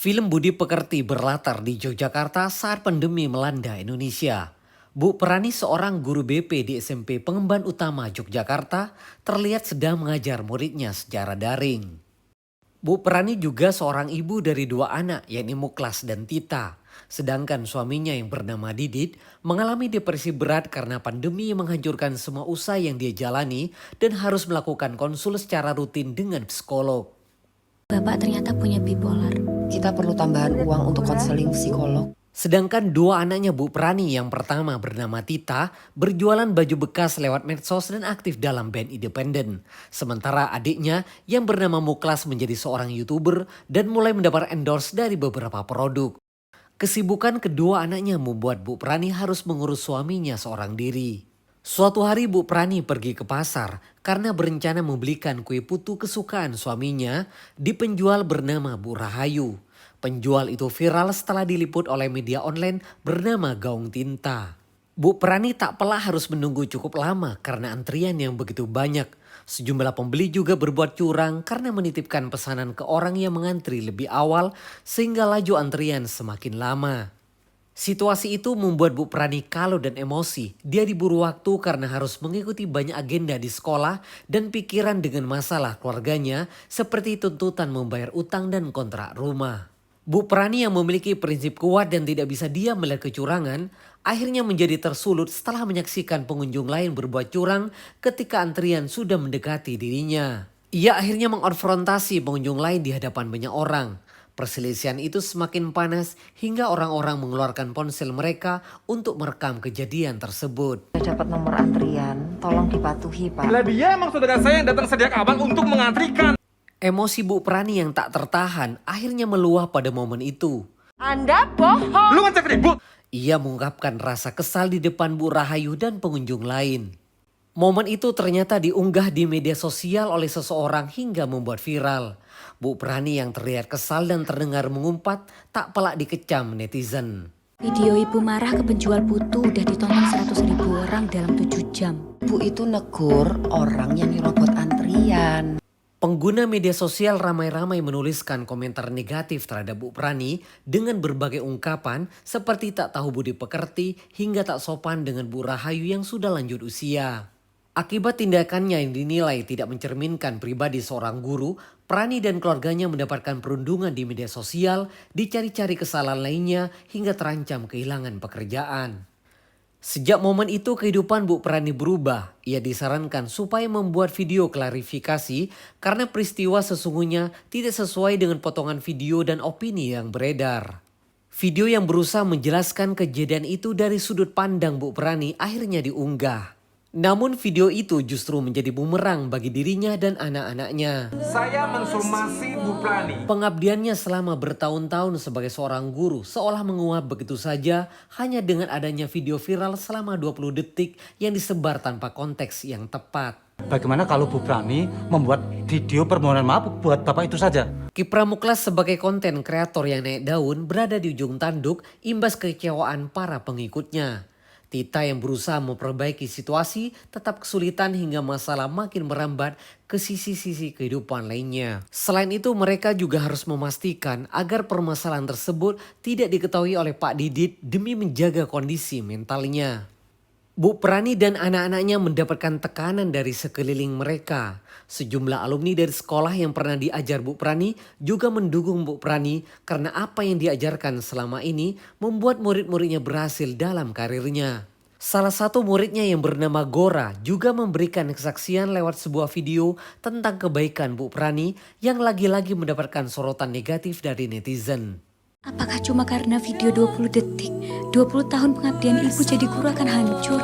Film Budi Pekerti berlatar di Yogyakarta saat pandemi melanda Indonesia. Bu Perani, seorang guru BP di SMP Pengemban Utama Yogyakarta, terlihat sedang mengajar muridnya secara daring. Bu Perani juga seorang ibu dari dua anak, yakni Muklas dan Tita. Sedangkan suaminya yang bernama Didit mengalami depresi berat karena pandemi yang menghancurkan semua usaha yang dia jalani dan harus melakukan konsul secara rutin dengan psikolog. Bapak ternyata punya bipolar. Kita perlu tambahan uang untuk konseling psikolog. Sedangkan dua anaknya Bu Perani, yang pertama bernama Tita, berjualan baju bekas lewat medsos dan aktif dalam band independen. Sementara adiknya yang bernama Muklas menjadi seorang YouTuber dan mulai mendapat endorse dari beberapa produk. Kesibukan kedua anaknya membuat Bu Perani harus mengurus suaminya seorang diri. Suatu hari Bu Perani pergi ke pasar karena berencana membelikan kue putu kesukaan suaminya di penjual bernama Bu Rahayu. Penjual itu viral setelah diliput oleh media online bernama Gaung Tinta. Bu Perani tak pelak harus menunggu cukup lama karena antrian yang begitu banyak. Sejumlah pembeli juga berbuat curang karena menitipkan pesanan ke orang yang mengantri lebih awal sehingga laju antrian semakin lama. Situasi itu membuat Bu Perani kalut dan emosi. Dia diburu waktu karena harus mengikuti banyak agenda di sekolah dan pikiran dengan masalah keluarganya seperti tuntutan membayar utang dan kontrak rumah. Bu Perani yang memiliki prinsip kuat dan tidak bisa diam melihat kecurangan, akhirnya menjadi tersulut setelah menyaksikan pengunjung lain berbuat curang ketika antrian sudah mendekati dirinya. Ia akhirnya mengonfrontasi pengunjung lain di hadapan banyak orang. Perselisihan itu semakin panas hingga orang-orang mengeluarkan ponsel mereka untuk merekam kejadian tersebut. Saya dapat nomor antrian, tolong dipatuhi Pak. Lah dia emang saudara saya yang datang sejak awal untuk mengantrikan. Emosi Bu Perani yang tak tertahan akhirnya meluap pada momen itu. Anda bohong. Lu ngajak ribut. Ia mengungkapkan rasa kesal di depan Bu Rahayu dan pengunjung lain. Momen itu ternyata diunggah di media sosial oleh seseorang hingga membuat viral. Bu Perani yang terlihat kesal dan terdengar mengumpat tak pelak dikecam netizen. Video ibu marah ke penjual putu udah ditonton 100.000 orang dalam 7 jam. Bu itu negur orang yang nyerobot antrian. Pengguna media sosial ramai-ramai menuliskan komentar negatif terhadap Bu Perani dengan berbagai ungkapan seperti tak tahu budi pekerti hingga tak sopan dengan Bu Rahayu yang sudah lanjut usia. Akibat tindakannya yang dinilai tidak mencerminkan pribadi seorang guru, Perani dan keluarganya mendapatkan perundungan di media sosial, dicari-cari kesalahan lainnya hingga terancam kehilangan pekerjaan. Sejak momen itu kehidupan Bu Perani berubah. Ia disarankan supaya membuat video klarifikasi karena peristiwa sesungguhnya tidak sesuai dengan potongan video dan opini yang beredar. Video yang berusaha menjelaskan kejadian itu dari sudut pandang Bu Perani akhirnya diunggah. Namun video itu justru menjadi bumerang bagi dirinya dan anak-anaknya. Saya mensomasi Bu Perani. Pengabdiannya selama bertahun-tahun sebagai seorang guru seolah menguap begitu saja hanya dengan adanya video viral selama 20 detik yang disebar tanpa konteks yang tepat. Bagaimana kalau Bu Perani membuat video permohonan maaf buat Bapak itu saja? Kiprah Muklas sebagai konten kreator yang naik daun berada di ujung tanduk imbas kekecewaan para pengikutnya. Tita yang berusaha memperbaiki situasi tetap kesulitan hingga masalah makin merambat ke sisi-sisi kehidupan lainnya. Selain itu mereka juga harus memastikan agar permasalahan tersebut tidak diketahui oleh Pak Didit demi menjaga kondisi mentalnya. Bu Perani dan anak-anaknya mendapatkan tekanan dari sekeliling mereka. Sejumlah alumni dari sekolah yang pernah diajar Bu Perani juga mendukung Bu Perani karena apa yang diajarkan selama ini membuat murid-muridnya berhasil dalam karirnya. Salah satu muridnya yang bernama Gora juga memberikan kesaksian lewat sebuah video tentang kebaikan Bu Perani yang lagi-lagi mendapatkan sorotan negatif dari netizen. Apakah cuma karena video 20 detik, 20 tahun pengabdian ibu jadi guru akan hancur?